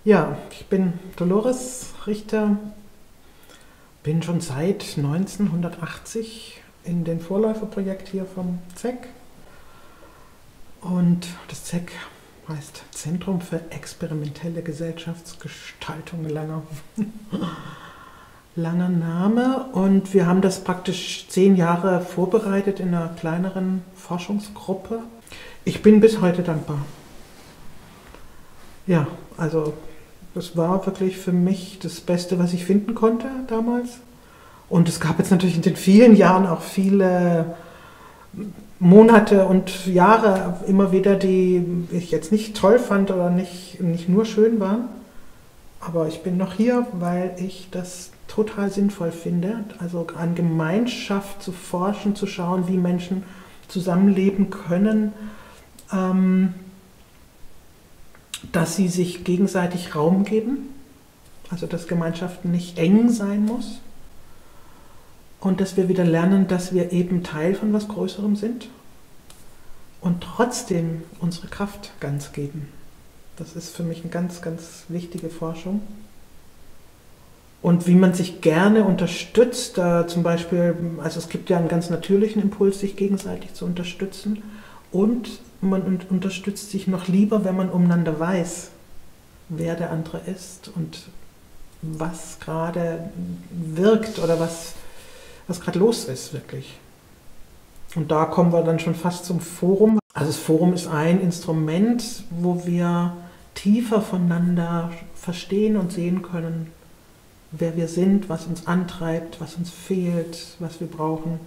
Ja, ich bin Dolores Richter, bin schon seit 1980 in dem Vorläuferprojekt hier vom ZEC. Und das ZEC heißt Zentrum für experimentelle Gesellschaftsgestaltung, langer Name. Und wir haben das praktisch 10 Jahre vorbereitet in einer kleineren Forschungsgruppe. Ich bin bis heute dankbar. Ja, also das war wirklich für mich das Beste, was ich finden konnte damals. Und es gab jetzt natürlich in den vielen Jahren auch viele Monate und Jahre immer wieder, die ich jetzt nicht toll fand oder nicht nur schön waren. Aber ich bin noch hier, weil ich das total sinnvoll finde. Also an Gemeinschaft zu forschen, zu schauen, wie Menschen zusammenleben können, dass sie sich gegenseitig Raum geben, also dass Gemeinschaft nicht eng sein muss und dass wir wieder lernen, dass wir eben Teil von was Größerem sind und trotzdem unsere Kraft ganz geben. Das ist für mich eine ganz, ganz wichtige Forschung. Und wie man sich gerne unterstützt, zum Beispiel, also es gibt ja einen ganz natürlichen Impuls, sich gegenseitig zu unterstützen und man unterstützt sich noch lieber, wenn man umeinander weiß, wer der andere ist und was gerade wirkt oder was gerade los ist wirklich. Und da kommen wir dann schon fast zum Forum. Also das Forum ist ein Instrument, wo wir tiefer voneinander verstehen und sehen können, wer wir sind, was uns antreibt, was uns fehlt, was wir brauchen.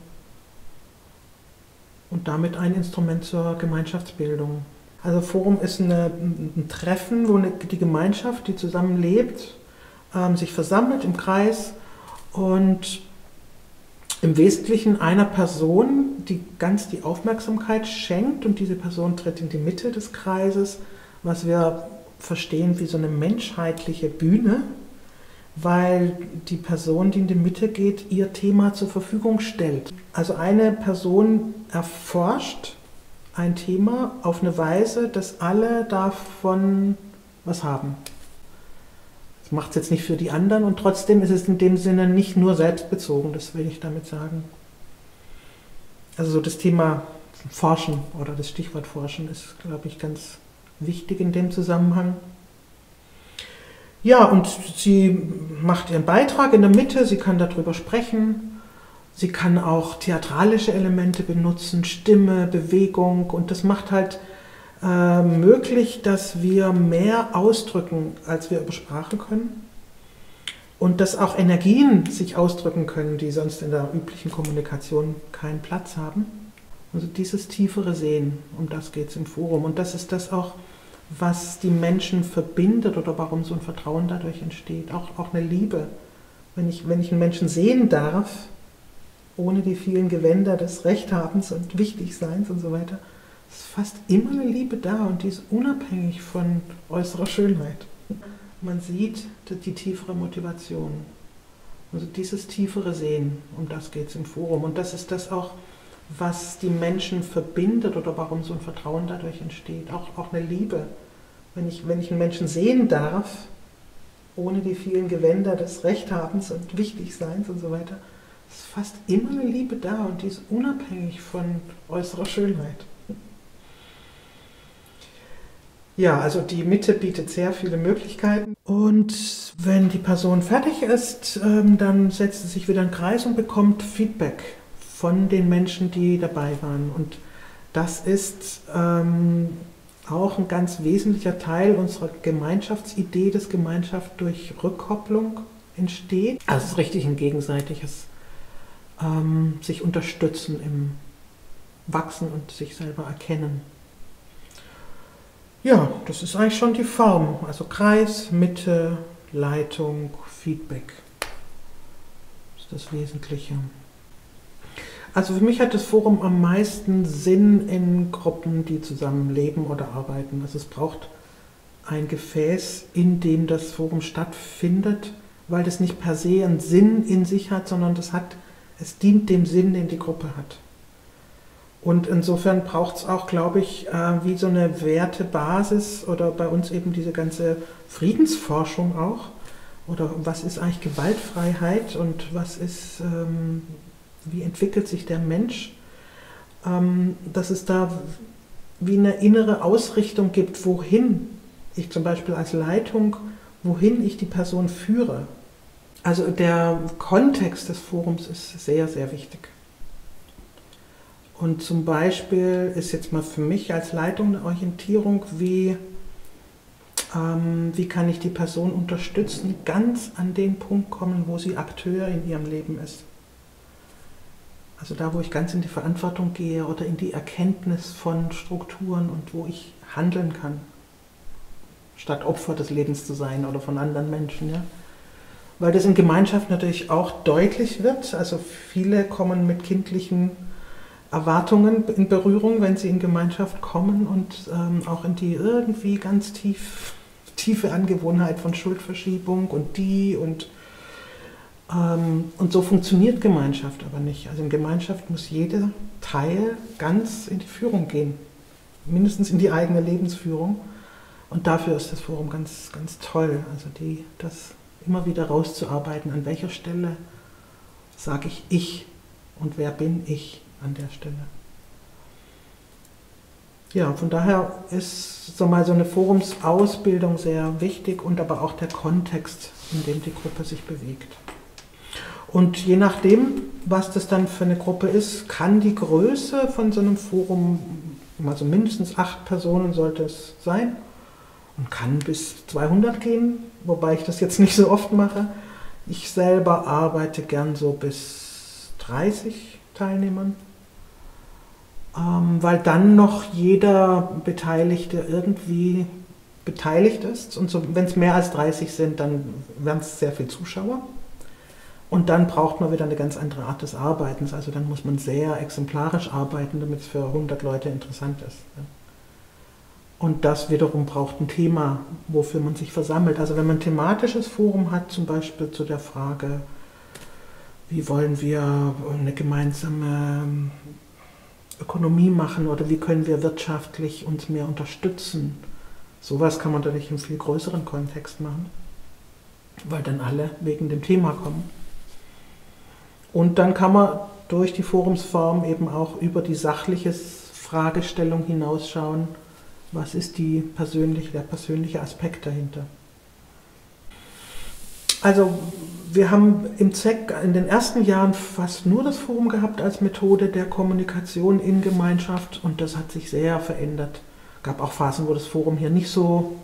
Und damit ein Instrument zur Gemeinschaftsbildung. Also Forum ist ein Treffen, wo die Gemeinschaft, die zusammenlebt, sich versammelt im Kreis und im Wesentlichen einer Person, die ganz die Aufmerksamkeit schenkt, und diese Person tritt in die Mitte des Kreises, was wir verstehen wie so eine menschheitliche Bühne, weil die Person, die in die Mitte geht, ihr Thema zur Verfügung stellt. Also eine Person erforscht ein Thema auf eine Weise, dass alle davon was haben. Das macht es jetzt nicht für die anderen und trotzdem ist es in dem Sinne nicht nur selbstbezogen, das will ich damit sagen. Also so das Thema Forschen oder das Stichwort Forschen ist, glaube ich, ganz wichtig in dem Zusammenhang. Ja, und sie macht ihren Beitrag in der Mitte, sie kann darüber sprechen, sie kann auch theatralische Elemente benutzen, Stimme, Bewegung, und das macht halt möglich, dass wir mehr ausdrücken, als wir über Sprache können, und dass auch Energien sich ausdrücken können, die sonst in der üblichen Kommunikation keinen Platz haben. Also dieses tiefere Sehen, um das geht es im Forum, und das ist das auch, was die Menschen verbindet oder warum so ein Vertrauen dadurch entsteht. Auch eine Liebe. Wenn ich einen Menschen sehen darf, ohne die vielen Gewänder des Rechthabens und Wichtigseins und so weiter, ist fast immer eine Liebe da, und die ist unabhängig von äußerer Schönheit. Man sieht die tiefere Motivation. Also dieses tiefere Sehen, um das geht es im Forum. Und das ist das auch, was die Menschen verbindet oder warum so ein Vertrauen dadurch entsteht. Auch eine Liebe. Wenn ich einen Menschen sehen darf, ohne die vielen Gewänder des Rechthabens und Wichtigseins und so weiter, ist fast immer eine Liebe da, und die ist unabhängig von äußerer Schönheit. Ja, also die Mitte bietet sehr viele Möglichkeiten. Und wenn die Person fertig ist, dann setzt sie sich wieder in den Kreis und bekommt Feedback von den Menschen, die dabei waren. Und das ist auch ein ganz wesentlicher Teil unserer Gemeinschaftsidee, dass Gemeinschaft durch Rückkopplung entsteht. Also es ist richtig ein gegenseitiges sich unterstützen im Wachsen und sich selber erkennen. Ja, das ist eigentlich schon die Form. Also Kreis, Mitte, Leitung, Feedback. Das ist das Wesentliche. Also für mich hat das Forum am meisten Sinn in Gruppen, die zusammen leben oder arbeiten. Also es braucht ein Gefäß, in dem das Forum stattfindet, weil das nicht per se einen Sinn in sich hat, sondern es dient dem Sinn, den die Gruppe hat. Und insofern braucht es auch, glaube ich, wie so eine Wertebasis oder bei uns eben diese ganze Friedensforschung auch. Oder was ist eigentlich Gewaltfreiheit und was ist, wie entwickelt sich der Mensch? Dass es da wie eine innere Ausrichtung gibt, wohin ich zum Beispiel als Leitung, wohin ich die Person führe. Also der Kontext des Forums ist sehr, sehr wichtig. Und zum Beispiel ist jetzt mal für mich als Leitung eine Orientierung, wie kann ich die Person unterstützen, ganz an den Punkt kommen, wo sie Akteur in ihrem Leben ist. Also da, wo ich ganz in die Verantwortung gehe oder in die Erkenntnis von Strukturen und wo ich handeln kann, statt Opfer des Lebens zu sein oder von anderen Menschen. Ja? Weil das in Gemeinschaft natürlich auch deutlich wird. Also viele kommen mit kindlichen Erwartungen in Berührung, wenn sie in Gemeinschaft kommen und auch in die irgendwie ganz tiefe Angewohnheit von Schuldverschiebung und so funktioniert Gemeinschaft aber nicht. Also in Gemeinschaft muss jeder Teil ganz in die Führung gehen, mindestens in die eigene Lebensführung. Und dafür ist das Forum ganz, ganz toll. Also das immer wieder rauszuarbeiten, an welcher Stelle sage ich und wer bin ich an der Stelle. Ja, von daher ist so eine Forumsausbildung sehr wichtig und aber auch der Kontext, in dem die Gruppe sich bewegt. Und je nachdem, was das dann für eine Gruppe ist, kann die Größe von so einem Forum, also mindestens 8 Personen sollte es sein, und kann bis 200 gehen, wobei ich das jetzt nicht so oft mache. Ich selber arbeite gern so bis 30 Teilnehmern, weil dann noch jeder Beteiligte irgendwie beteiligt ist. Und so, wenn es mehr als 30 sind, dann werden es sehr viele Zuschauer. Und dann braucht man wieder eine ganz andere Art des Arbeitens. Also dann muss man sehr exemplarisch arbeiten, damit es für 100 Leute interessant ist. Und das wiederum braucht ein Thema, wofür man sich versammelt. Also wenn man ein thematisches Forum hat, zum Beispiel zu der Frage, wie wollen wir eine gemeinsame Ökonomie machen oder wie können wir wirtschaftlich uns mehr unterstützen. Sowas kann man natürlich im viel größeren Kontext machen, weil dann alle wegen dem Thema kommen. Und dann kann man durch die Forumsform eben auch über die sachliche Fragestellung hinausschauen, was ist der persönliche Aspekt dahinter. Also wir haben im ZEC in den ersten Jahren fast nur das Forum gehabt als Methode der Kommunikation in Gemeinschaft und das hat sich sehr verändert. Es gab auch Phasen, wo das Forum hier nicht so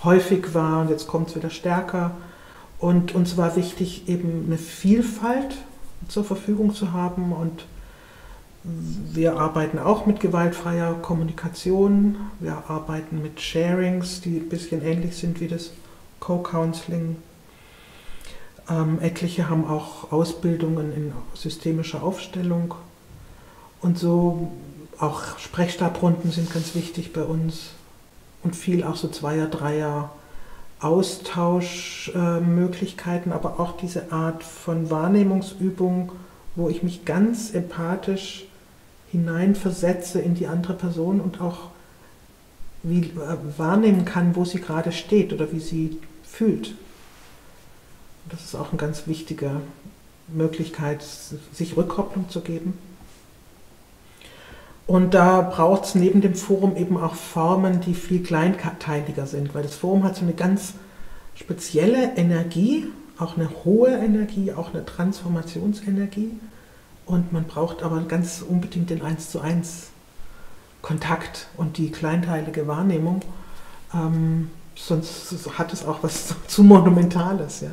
häufig war und jetzt kommt es wieder stärker. Und uns war wichtig, eben eine Vielfalt zur Verfügung zu haben und wir arbeiten auch mit gewaltfreier Kommunikation, wir arbeiten mit Sharings, die ein bisschen ähnlich sind wie das Co-Counseling. Etliche haben auch Ausbildungen in systemischer Aufstellung und so auch Sprechstabrunden sind ganz wichtig bei uns und viel auch so Zweier-, Dreier Austauschmöglichkeiten, aber auch diese Art von Wahrnehmungsübung, wo ich mich ganz empathisch hineinversetze in die andere Person und auch wahrnehmen kann, wo sie gerade steht oder wie sie fühlt. Das ist auch eine ganz wichtige Möglichkeit, sich Rückkopplung zu geben. Und da braucht es neben dem Forum eben auch Formen, die viel kleinteiliger sind, weil das Forum hat so eine ganz spezielle Energie, auch eine hohe Energie, auch eine Transformationsenergie. Und man braucht aber ganz unbedingt den 1:1 Kontakt und die kleinteilige Wahrnehmung. Sonst hat es auch was zu Monumentales, ja?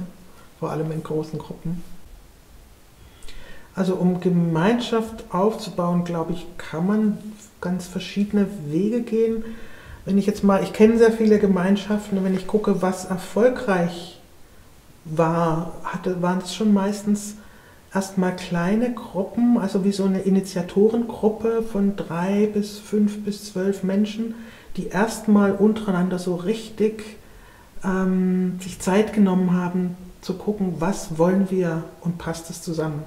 Vor allem in großen Gruppen. Also um Gemeinschaft aufzubauen, glaube ich, kann man ganz verschiedene Wege gehen. Wenn ich jetzt mal, ich kenne sehr viele Gemeinschaften, und wenn ich gucke, was erfolgreich war, waren es schon meistens erstmal kleine Gruppen, also wie so eine Initiatorengruppe von 3 bis 5 bis 12 Menschen, die erstmal untereinander so richtig sich Zeit genommen haben, zu gucken, was wollen wir und passt es zusammen.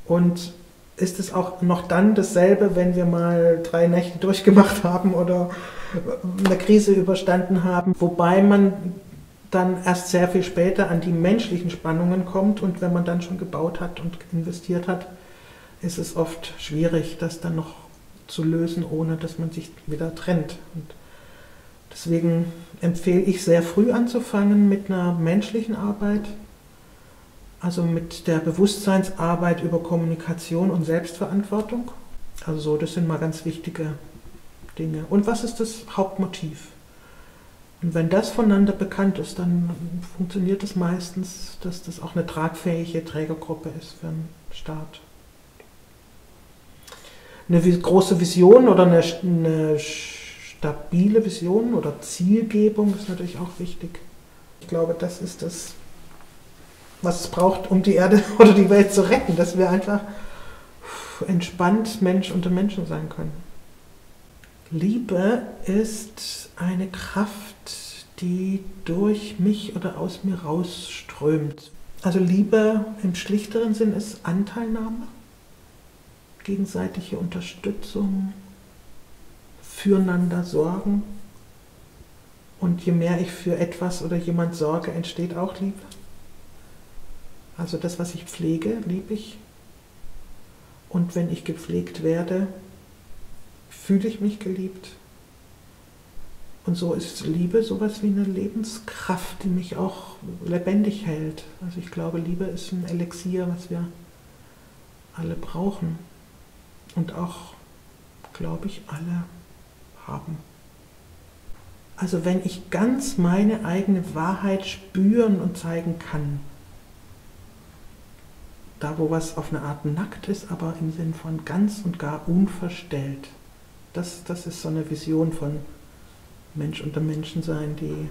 Und ist es auch noch dann dasselbe, wenn wir mal 3 Nächte durchgemacht haben oder eine Krise überstanden haben, wobei man dann erst sehr viel später an die menschlichen Spannungen kommt und wenn man dann schon gebaut hat und investiert hat, ist es oft schwierig, das dann noch zu lösen, ohne dass man sich wieder trennt. Und deswegen empfehle ich sehr früh anzufangen mit einer menschlichen Arbeit, also mit der Bewusstseinsarbeit über Kommunikation und Selbstverantwortung. Also so, das sind mal ganz wichtige Dinge. Und was ist das Hauptmotiv? Und wenn das voneinander bekannt ist, dann funktioniert es meistens, dass das auch eine tragfähige Trägergruppe ist für einen Staat. Eine große Vision oder eine stabile Vision oder Zielgebung ist natürlich auch wichtig. Ich glaube, das ist das, was es braucht, um die Erde oder die Welt zu retten, dass wir einfach entspannt Mensch unter Menschen sein können. Liebe ist eine Kraft, die durch mich oder aus mir rausströmt. Also Liebe im schlichteren Sinn ist Anteilnahme, gegenseitige Unterstützung, füreinander sorgen. Und je mehr ich für etwas oder jemand sorge, entsteht auch Liebe. Also das, was ich pflege, liebe ich. Und wenn ich gepflegt werde, fühle ich mich geliebt. Und so ist Liebe sowas wie eine Lebenskraft, die mich auch lebendig hält. Also ich glaube, Liebe ist ein Elixier, was wir alle brauchen. Und auch, glaube ich, alle haben. Also wenn ich ganz meine eigene Wahrheit spüren und zeigen kann, da wo was auf eine Art nackt ist, aber im Sinn von ganz und gar unverstellt. Das ist so eine Vision von Mensch unter Menschen sein, die,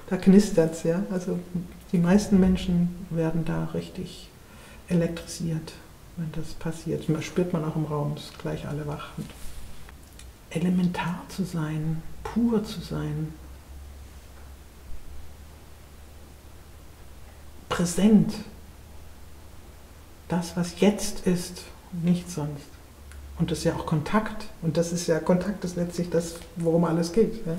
da knistert's, ja. Also die meisten Menschen werden da richtig elektrisiert, wenn das passiert. Das spürt man auch im Raum, ist gleich alle wach. Und elementar zu sein, pur zu sein, präsent, das, was jetzt ist, nichts sonst. Und das ist ja auch Kontakt. Und das ist ja, Kontakt ist letztlich das, worum alles geht. Ja?